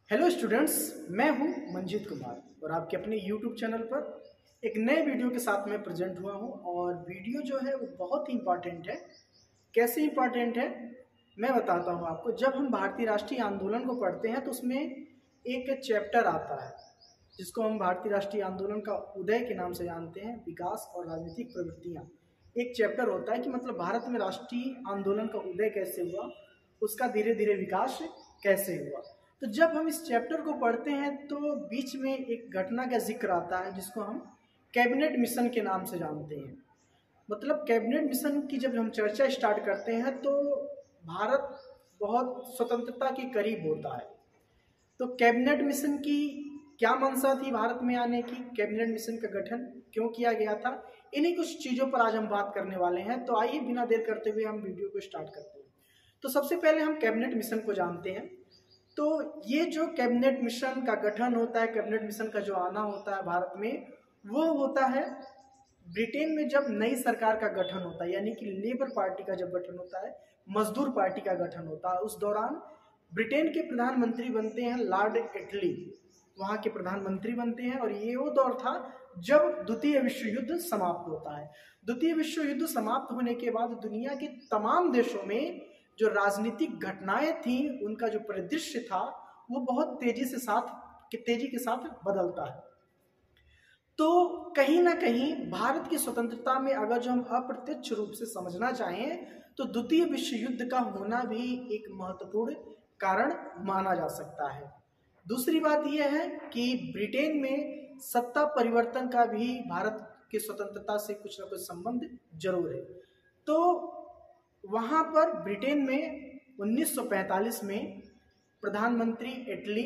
Hello students, मैं हूं मंजीत कुमार और आपके अपने यूट्यूब चैनल पर एक नए वीडियो के साथ में प्रेजेंट हुआ हूं। और वीडियो जो है वो बहुत ही इम्पॉर्टेंट है। कैसे इम्पॉर्टेंट है मैं बताता हूं आपको। जब हम भारतीय राष्ट्रीय आंदोलन को पढ़ते हैं तो उसमें एक चैप्टर आता है जिसको हम भारतीय राष्ट्रीय आंदोलन का उदय के नाम से जानते हैं, विकास और राजनीतिक प्रवृत्तियाँ। एक चैप्टर होता है कि मतलब भारत में राष्ट्रीय आंदोलन का उदय कैसे हुआ, उसका धीरे धीरे विकास कैसे हुआ। तो जब हम इस चैप्टर को पढ़ते हैं तो बीच में एक घटना का जिक्र आता है जिसको हम कैबिनेट मिशन के नाम से जानते हैं। मतलब कैबिनेट मिशन की जब हम चर्चा स्टार्ट करते हैं तो भारत बहुत स्वतंत्रता के करीब होता है। तो कैबिनेट मिशन की क्या मंशा थी भारत में आने की, कैबिनेट मिशन का गठन क्यों किया गया था, इन्हीं कुछ चीज़ों पर आज हम बात करने वाले हैं। तो आइए बिना देर करते हुए हम वीडियो को स्टार्ट करते हैं। तो सबसे पहले हम कैबिनेट मिशन को जानते हैं। तो ये जो कैबिनेट मिशन का गठन होता है, कैबिनेट मिशन का जो आना होता है भारत में, वो होता है ब्रिटेन में जब नई सरकार का गठन होता है, यानी कि लेबर पार्टी का जब गठन होता है, मजदूर पार्टी का गठन होता है। उस दौरान ब्रिटेन के प्रधानमंत्री बनते हैं लॉर्ड एटली, वहाँ के प्रधानमंत्री बनते हैं। और ये वो दौर था जब द्वितीय विश्व युद्ध समाप्त होता है। द्वितीय विश्व युद्ध समाप्त होने के बाद दुनिया के तमाम देशों में जो राजनीतिक घटनाएं थी, उनका जो परिदृश्य था वो बहुत तेजी के साथ बदलता है। तो कहीं ना कहीं भारत की स्वतंत्रता में अगर जो हम अप्रत्यक्ष रूप से समझना चाहें तो द्वितीय विश्व युद्ध का होना भी एक महत्वपूर्ण कारण माना जा सकता है। दूसरी बात यह है कि ब्रिटेन में सत्ता परिवर्तन का भी भारत की स्वतंत्रता से कुछ ना कुछ संबंध जरूर है। तो वहाँ पर ब्रिटेन में 1945 में प्रधानमंत्री एटली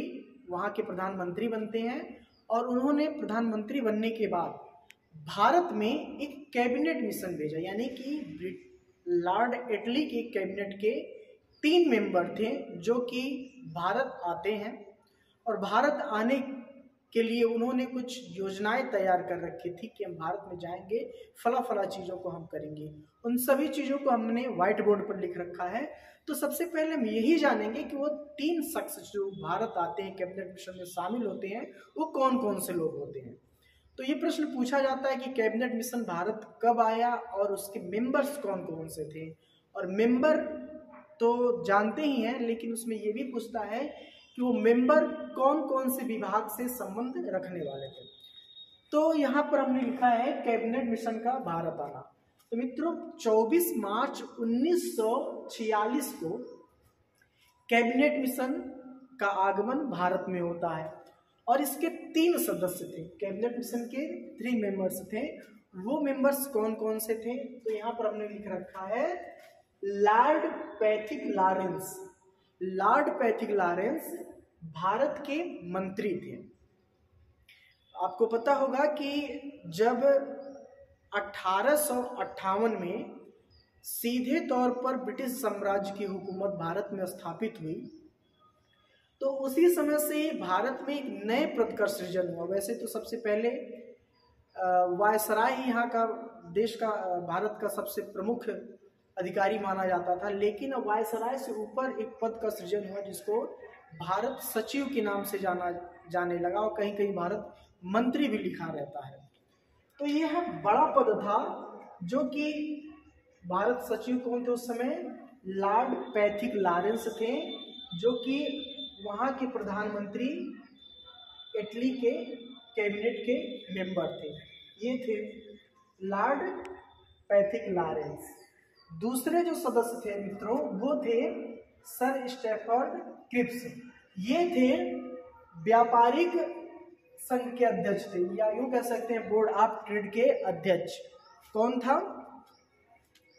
वहाँ के प्रधानमंत्री बनते हैं। और उन्होंने प्रधानमंत्री बनने के बाद भारत में एक कैबिनेट मिशन भेजा, यानी कि लॉर्ड एटली के कैबिनेट के 3 मेंबर थे जो कि भारत आते हैं। और भारत आने के लिए उन्होंने कुछ योजनाएं तैयार कर रखी थी कि हम भारत में जाएंगे, फला फला चीज़ों को हम करेंगे। उन सभी चीज़ों को हमने व्हाइट बोर्ड पर लिख रखा है। तो सबसे पहले हम यही जानेंगे कि वो 3 शख्स जो भारत आते हैं, कैबिनेट मिशन में शामिल होते हैं, वो कौन कौन से लोग होते हैं। तो ये प्रश्न पूछा जाता है कि कैबिनेट मिशन भारत कब आया और उसके मेंबर्स कौन कौन से थे। और मेंबर तो जानते ही हैं, लेकिन उसमें ये भी पूछता है कि वो मेंबर कौन कौन से विभाग से संबंध रखने वाले थे। तो यहाँ पर हमने लिखा है कैबिनेट मिशन का भारत आना। तो मित्रों 24 मार्च 1946 को कैबिनेट मिशन का आगमन भारत में होता है। और इसके 3 सदस्य थे, कैबिनेट मिशन के 3 मेंबर्स थे। वो मेंबर्स कौन कौन से थे तो यहाँ पर हमने लिख रखा है Lord Pethick Lawrence. Lord Pethick Lawrence Bharat के मंत्री थे। आपको पता होगा कि जब 1858 में सीधे तौर पर ब्रिटिश साम्राज्य की हुकूमत भारत में स्थापित हुई, तो उसी समय से भारत में एक नए पद का सृजन हुआ। वैसे तो सबसे पहले वायसराय ही यहाँ का देश का भारत का सबसे प्रमुख अधिकारी माना जाता था, लेकिन वायसराय से ऊपर एक पद का सृजन हुआ जिसको भारत सचिव के नाम से जाने लगा। और कहीं कहीं भारत मंत्री भी लिखा रहता है। तो यह बड़ा पद था जो कि भारत सचिव कौन थे उस समय, लॉर्ड पैथिक लॉरेंस थे, जो कि वहाँ के प्रधानमंत्री इटली के कैबिनेट के मेंबर थे। ये थे लॉर्ड पैथिक लॉरेंस। दूसरे जो सदस्य थे मित्रों वो थे सर स्टैफर्ड क्रिप्स। ये थे व्यापारिक संघ के अध्यक्ष थे, या यूं कह सकते हैं बोर्ड ऑफ ट्रेड के अध्यक्ष। कौन था,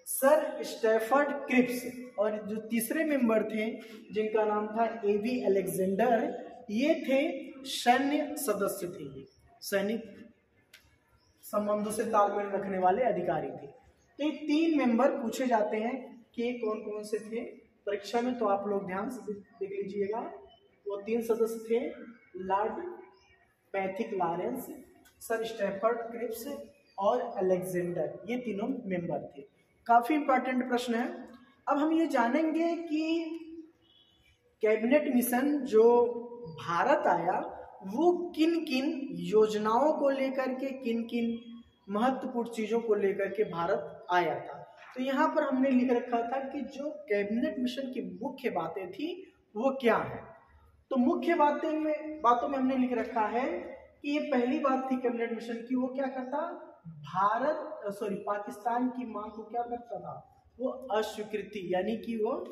सर स्टैफर्ड क्रिप्स। और जो तीसरे मेंबर थे जिनका नाम था एवी अलेक्जेंडर, ये थे सैन्य सदस्य थे, ये सैनिक संबंधों से तालमेल रखने वाले अधिकारी थे। तो ये 3 मेंबर पूछे जाते हैं कि कौन कौन से थे परीक्षा में, तो आप लोग ध्यान से देख लीजिएगा। वो 3 सदस्य थे Lord Pethick Lawrence, Sir Stafford Cripps और अलेक्जेंडर, ये तीनों मेंबर थे। काफी इंपॉर्टेंट प्रश्न है। अब हम ये जानेंगे कि कैबिनेट मिशन जो भारत आया वो किन किन योजनाओं को लेकर के, किन किन महत्वपूर्ण चीजों को लेकर के भारत आया था। तो यहाँ पर हमने लिख रखा था कि जो कैबिनेट मिशन की मुख्य बातें थी वो क्या है। तो मुख्य बातों में हमने लिख रखा है कि ये पहली बात थी कैबिनेट मिशन की, वो क्या करता, पाकिस्तान की मांग को क्या करता था, वो अस्वीकृति, यानी कि वो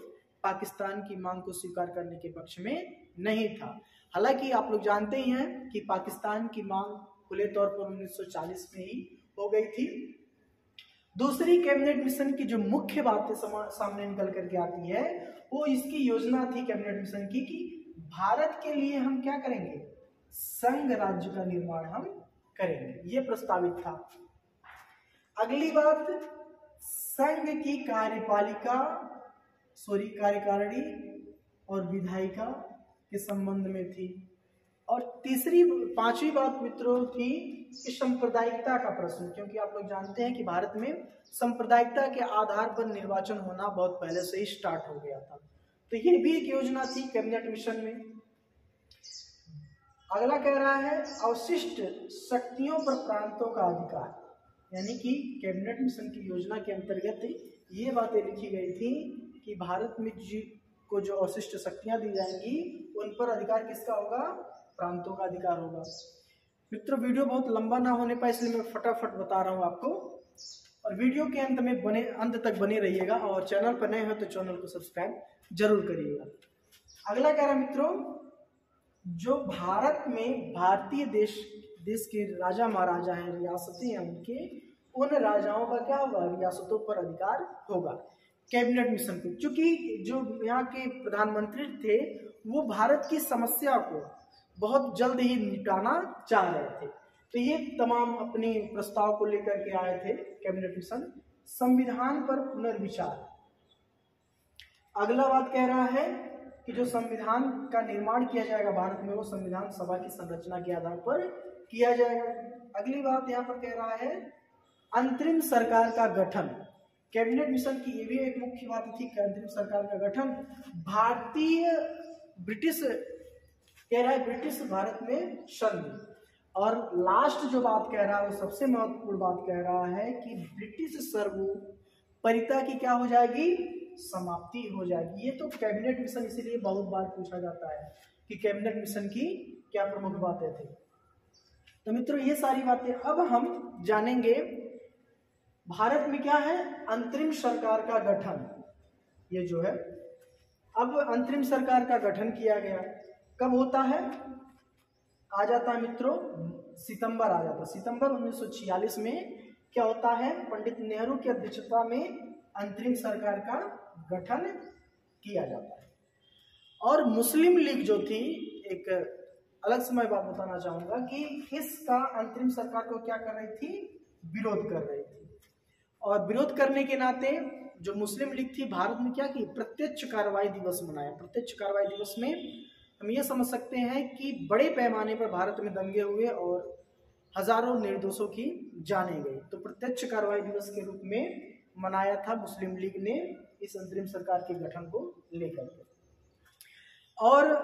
पाकिस्तान की मांग को स्वीकार करने के पक्ष में नहीं था। हालांकि आप लोग जानते ही हैं कि पाकिस्तान की मांग खुले तौर पर 1940 में ही हो गई थी। दूसरी कैबिनेट मिशन की जो मुख्य बातें सामने निकल करके आती है वो इसकी योजना थी कैबिनेट मिशन की कि भारत के लिए हम क्या करेंगे, संघ राज्य का निर्माण हम करेंगे, ये प्रस्तावित था। अगली बात, संघ की कार्यकारिणी और विधायिका के संबंध में थी। और पांचवी बात मित्रों थी कि सांप्रदायिकता का प्रश्न, क्योंकि आप लोग जानते हैं कि भारत में सांप्रदायिकता के आधार पर निर्वाचन होना बहुत पहले से ही स्टार्ट हो गया था। तो ये भी एक योजना थी कैबिनेट मिशन में। अगला कह रहा है अवशिष्ट शक्तियों पर प्रांतों का अधिकार, यानी कि कैबिनेट मिशन की योजना के अंतर्गत ये बातें लिखी गई थी कि भारत में को जो अवशिष्ट शक्तियां दी जाएंगी उन पर अधिकार किसका होगा, प्रांतों का अधिकार होगा। मित्रों वीडियो बहुत लंबा ना होने पाए इसलिए मैं फटाफट बता रहा हूँ आपको, और वीडियो के अंत तक बने रहिएगा, और चैनल पर नए हो तो चैनल को सब्सक्राइब जरूर करिएगा। अगला कह रहा है मित्रों, जो भारत में भारतीय देश के राजा महाराजा हैं, रियासतें हैं उनके, उन राजाओं का क्या होगा, रियासतों पर अधिकार होगा कैबिनेट मिशन को। चूंकि जो यहाँ के प्रधानमंत्री थे वो भारत की समस्या को बहुत जल्द ही निपटाना चाह रहे थे, तो ये तमाम अपने प्रस्ताव को लेकर के आए थे कैबिनेट मिशन। संविधान पर पुनर्विचार, अगला बात कह रहा है कि जो संविधान का निर्माण किया जाएगा भारत में वो संविधान सभा की संरचना के आधार पर किया जाएगा। अगली बात यहाँ पर कह रहा है अंतरिम सरकार का गठन। कैबिनेट मिशन की ये भी एक मुख्य बात थी कि अंतरिम सरकार का गठन ब्रिटिश भारत में संधि। और लास्ट जो बात कह रहा है वो सबसे महत्वपूर्ण बात कह रहा है कि ब्रिटिश सर्वोपरिता की क्या हो जाएगी, समाप्ति हो जाएगी। ये तो कैबिनेट मिशन इसीलिए बहुत बार पूछा जाता है कि कैबिनेट मिशन की क्या प्रमुख बातें थी। तो मित्रों ये सारी बातें अब हम जानेंगे। भारत में क्या है, अंतरिम सरकार का गठन, ये जो है अब अंतरिम सरकार का गठन किया गया। कब होता है, आ जाता है मित्रों सितंबर आ जाता है। सितंबर 1946 में क्या होता है, पंडित नेहरू की अध्यक्षता में अंतरिम सरकार का गठन किया जाता है। और मुस्लिम लीग जो थी, एक अलग समय बात बताना चाहूंगा कि इसका अंतरिम सरकार को क्या कर रही थी, विरोध कर रही थी। और विरोध करने के नाते जो मुस्लिम लीग थी भारत में क्या की, प्रत्यक्ष कार्रवाई दिवस मनाया। प्रत्यक्ष कार्रवाई दिवस में हम ये समझ सकते हैं कि बड़े पैमाने पर भारत में दंगे हुए और हजारों निर्दोषों की जानें गई। तो प्रत्यक्ष कार्रवाई दिवस के रूप में मनाया था मुस्लिम लीग ने इस अंतरिम सरकार के गठन को लेकर के। और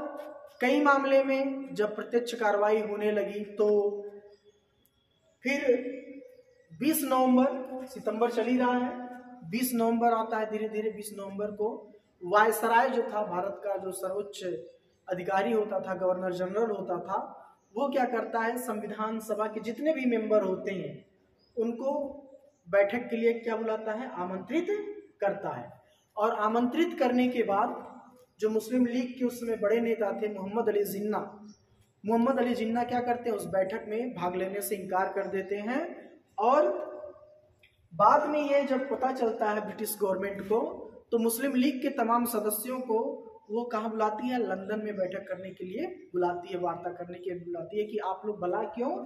कई मामले में जब प्रत्यक्ष कार्रवाई होने लगी तो फिर 20 नवंबर, सितंबर चल ही रहा है, 20 नवंबर आता है, धीरे धीरे 20 नवंबर को वायसराय जो था भारत का, जो सर्वोच्च अधिकारी होता था, गवर्नर जनरल होता था, वो क्या करता है, संविधान सभा के जितने भी मेंबर होते हैं उनको बैठक के लिए क्या बुलाता है, आमंत्रित करता है। और आमंत्रित करने के बाद जो मुस्लिम लीग के उस समय बड़े नेता थे मोहम्मद अली जिन्ना क्या करते हैं, उस बैठक में भाग लेने से इनकार कर देते हैं। और बाद में ये जब पता चलता है ब्रिटिश गवर्नमेंट को, तो मुस्लिम लीग के तमाम सदस्यों को वो कहाँ बुलाती है, लंदन में बैठक करने के लिए बुलाती है, वार्ता करने के लिए बुलाती है कि आप लोग भला क्यों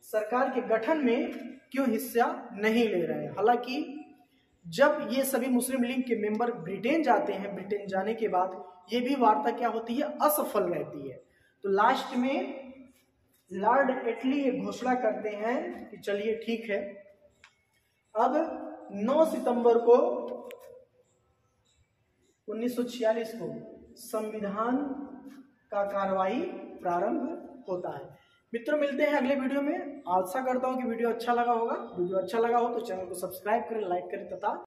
सरकार के गठन में क्यों हिस्सा नहीं ले रहे हैं। हालांकि जब ये सभी मुस्लिम लीग के मेंबर ब्रिटेन जाते हैं, ब्रिटेन जाने के बाद ये भी वार्ता क्या होती है, असफल रहती है। तो लास्ट में लॉर्ड एटली ये घोषणा करते हैं कि चलिए ठीक है, अब 9 सितंबर को 1946 को संविधान का कार्रवाई प्रारंभ होता है। मित्रों मिलते हैं अगले वीडियो में। आशा करता हूँ कि वीडियो अच्छा लगा होगा। वीडियो अच्छा लगा हो तो चैनल को सब्सक्राइब करें, लाइक करें तथा